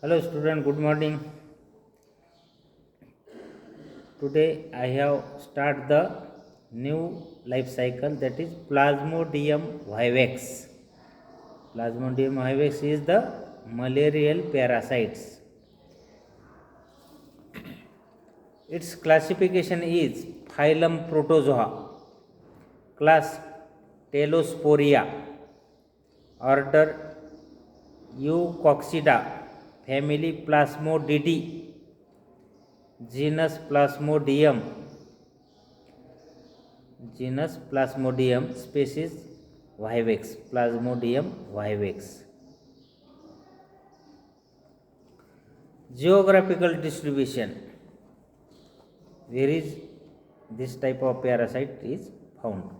Hello student, good morning. Today I have start the new life cycle, that is Plasmodium vivax. Plasmodium vivax is the malarial parasites. Its classification is phylum Protozoa, class Telosporia, order Eucoxida, family Plasmodidae, genus Plasmodium, species vivax, Plasmodium vivax. Geographical distribution, where is this type of parasite is found?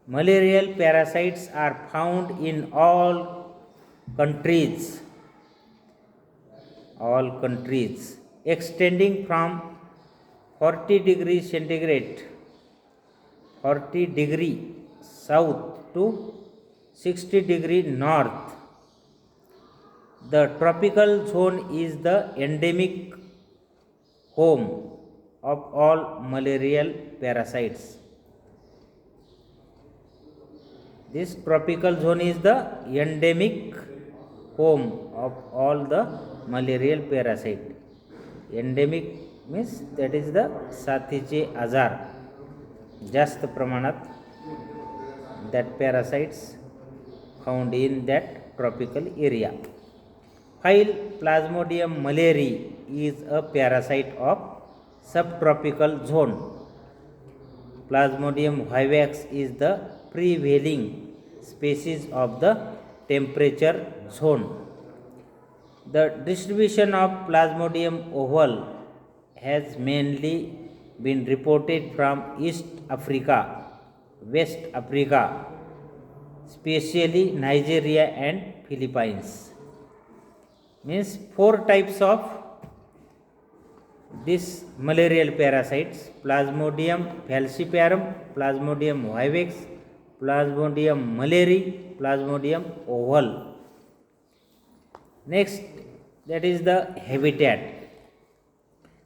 Malarial parasites are found in all countries, extending from 40 degrees centigrade, 40 degree south to 60 degree north. The tropical zone is the endemic home of all malarial parasites. This tropical zone is the endemic home of all the malarial parasite. Endemic means that is the साथीचे आजार जास्त प्रमाणात that parasites found in that tropical area. While Plasmodium malariae is a parasite of subtropical zone, Plasmodium vivax is the prevailing species of the temperature zone. The distribution of Plasmodium ovale has mainly been reported from East Africa, West Africa, especially Nigeria and Philippines. Means 4 types of this malarial parasites: Plasmodium falciparum, Plasmodium vivax, Plasmodium malariae, Plasmodium ovale. Next, that is the habitat.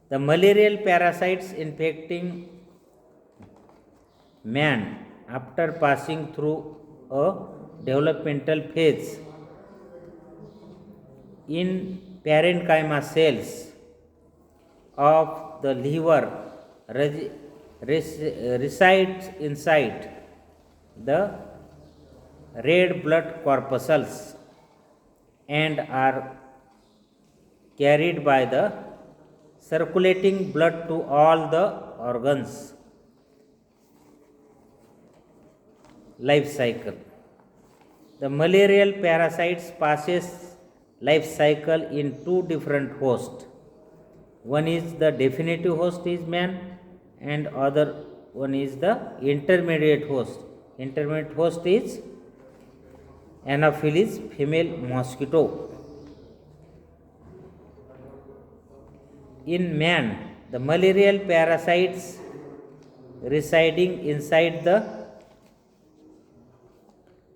The malarial parasites infecting man after passing through a developmental phase in parenchyma cells of the liver resides inside the red blood corpuscles and are carried by the circulating blood to all the organs. Life cycle. The malarial parasites passes life cycle in 2 different hosts. One is the definitive host is man, and other one is the intermediate host. Intermediate host is Anopheles female mosquito. In man, the malarial parasites residing inside the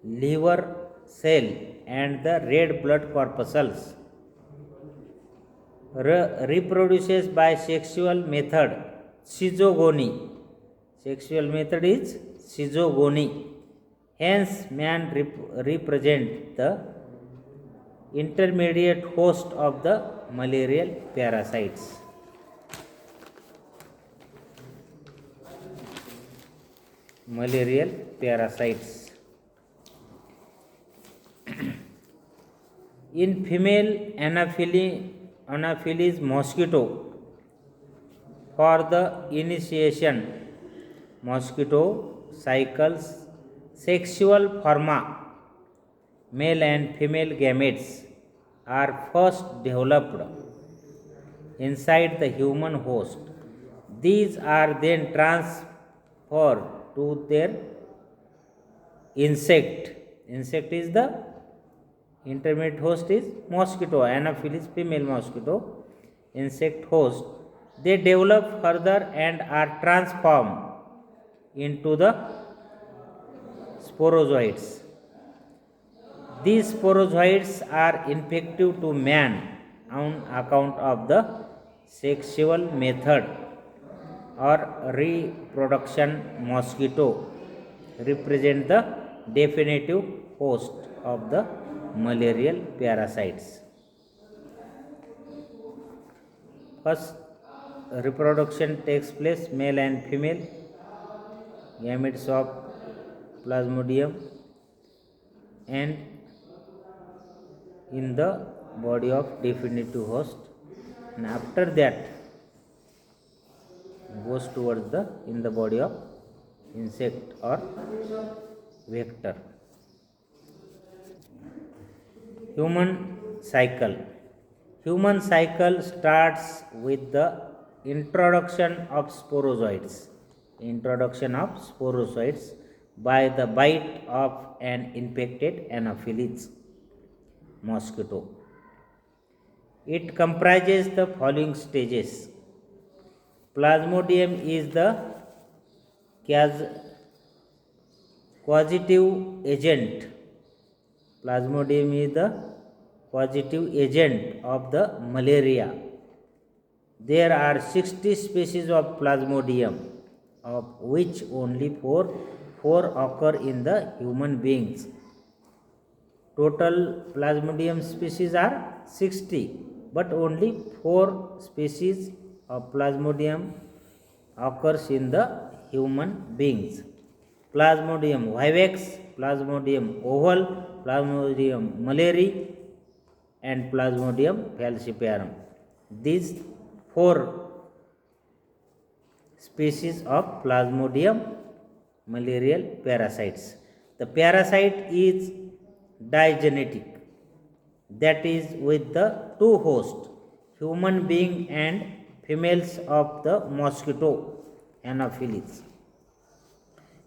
liver cell and the red blood corpuscles reproduces by sexual method schizogony. Sexual method is schizogony. Hence, man represents the intermediate host of the malarial parasites. Malarial parasites. In female Anopheles mosquito, for the initiation, mosquito cycles sexual forma, male and female gametes are first developed inside the human host. These are then transferred to their insect. Insect is the intermediate host is mosquito, Anopheles female mosquito, insect host. They develop further and are transformed into the sporozoites. These sporozoites are infective to man on account of the sexual method or reproduction. Mosquito represent the definitive host of the malarial parasites. First, reproduction takes place male and female gametes of Plasmodium and in the body of definitive host, and after that goes towards the in the body of insect or vector. Human cycle. Human cycle starts with the introduction of sporozoites. Introduction of sporozoites by the bite of an infected Anopheles mosquito. It comprises the following stages. Plasmodium is the causative agent. Plasmodium is the causative agent of the malaria. There are 60 species of Plasmodium, of which only four occur in the human beings. Total Plasmodium species are 60, but only 4 species of Plasmodium occurs in the human beings. Plasmodium vivax, Plasmodium ovale, Plasmodium malariae, and Plasmodium falciparum. These 4 species of Plasmodium malarial parasites. The parasite is digenetic, that is with the two hosts, human being and females of the mosquito Anopheles.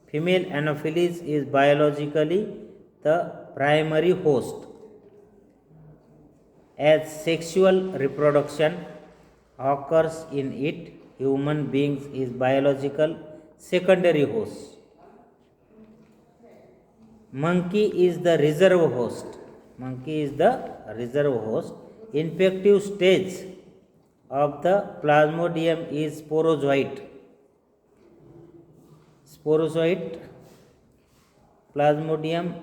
Female Anopheles is biologically the primary host, as sexual reproduction occurs in it. Human beings is biological secondary host. Monkey is the reserve host. Monkey is the reserve host. Infective stage of the Plasmodium is sporozoite. Sporozoite. Plasmodium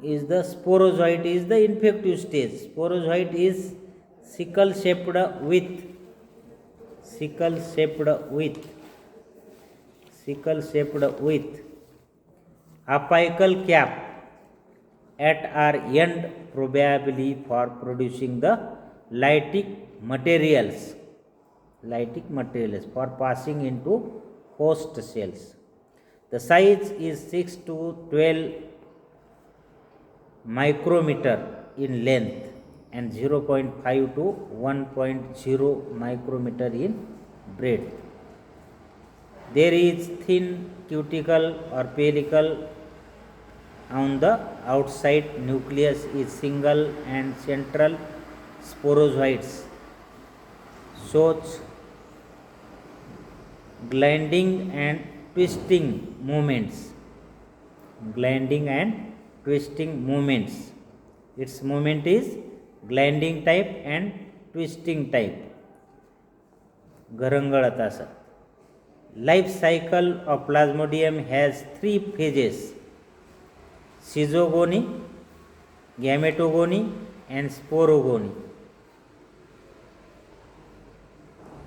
is the sporozoite is the infective stage. Sporozoite is sickle shaped with apical cap at our end, probably for producing the lytic materials for passing into host cells. The size is 6 to 12 micrometer in length and 0.5 to 1.0 micrometer in breadth. There is thin cuticle or pellicle on the outside. Nucleus is single and central. Sporozoites shows gliding and twisting movements. Its movement is gliding type and twisting type. Garangalata asa. Life cycle of Plasmodium has 3 phases: schizogony, gametogony, and sporogony.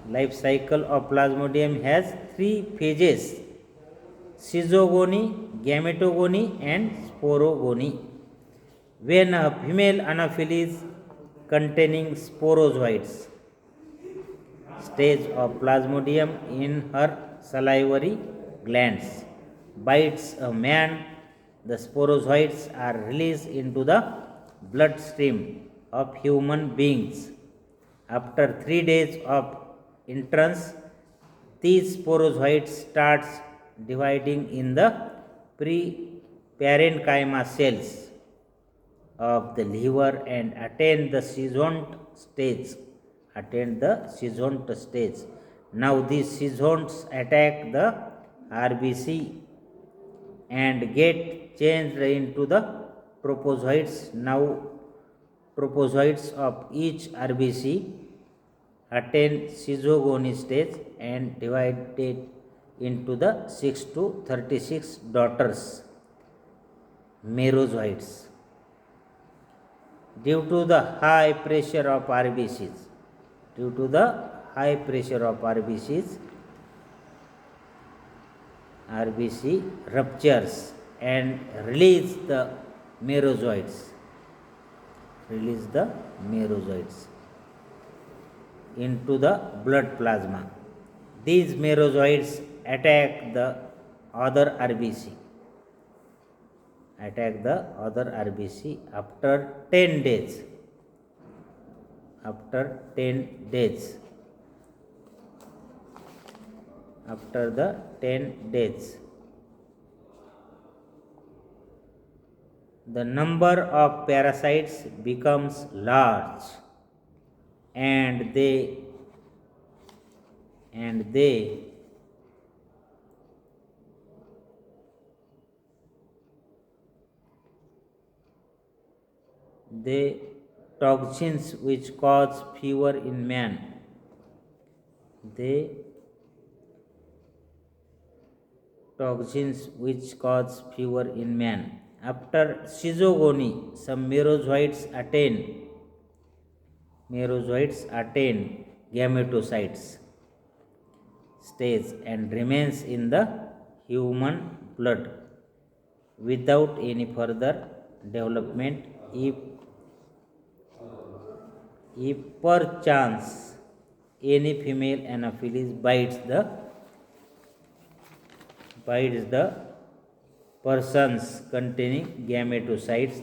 Life cycle of Plasmodium has 3 phases: schizogony, gametogony, and sporogony. When a female Anopheles containing sporozoites stage of Plasmodium in her salivary glands bites a man, the sporozoites are released into the bloodstream of human beings. After 3 days of entrance, these sporozoites starts dividing in the parenchyma cells of the liver and attain the senescent stage. Now these senescents attack the RBC and get changed into the trophozoites. Now trophozoites of each RBC attain schizogony stage and divided into the 6 to 36 daughters merozoites. Due to the high pressure of RBCs, due to the high pressure of RBC ruptures and release the merozoites, into the blood plasma. These merozoites attack the other RBC, after 10 days. After the 10 days, the number of parasites becomes large and they toxins which cause fever in man, After schizogony, some merozoites attain gametocytes stage and remains in the human blood without any further development. If perchance any female anopheles bites the persons containing gametocytes,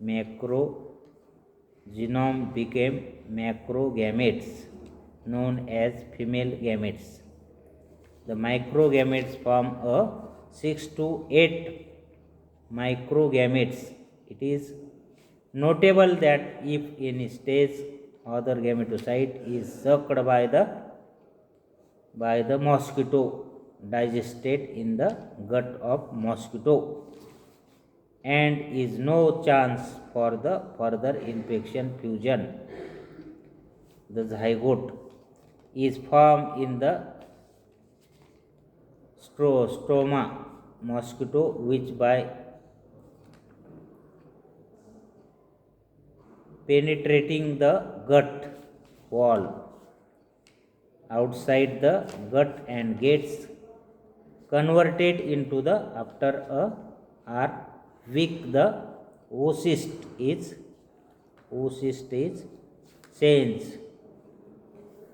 macrogenome became macrogametes known as female gametes. The microgametes form a 6 to 8 microgametes. It is notable that if any stage other gametocyte is sucked by the mosquito, digested in the gut of mosquito, and is no chance for the further infection fusion. The zygote is formed in the stroma mosquito, which by penetrating the gut wall outside the gut and gets converted into the after a week the oocyst is changed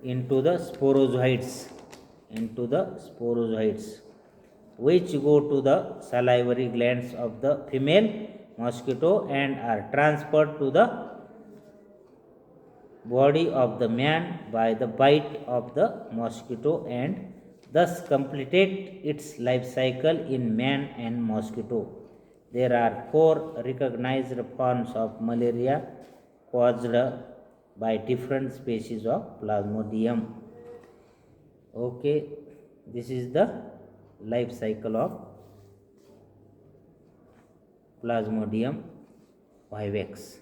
into the sporozoites, which go to the salivary glands of the female mosquito and are transferred to the body of the man by the bite of the mosquito, and thus completed its life cycle in man and mosquito. There are 4 recognized forms of malaria caused by different species of Plasmodium. Okay, this is the life cycle of Plasmodium vivax.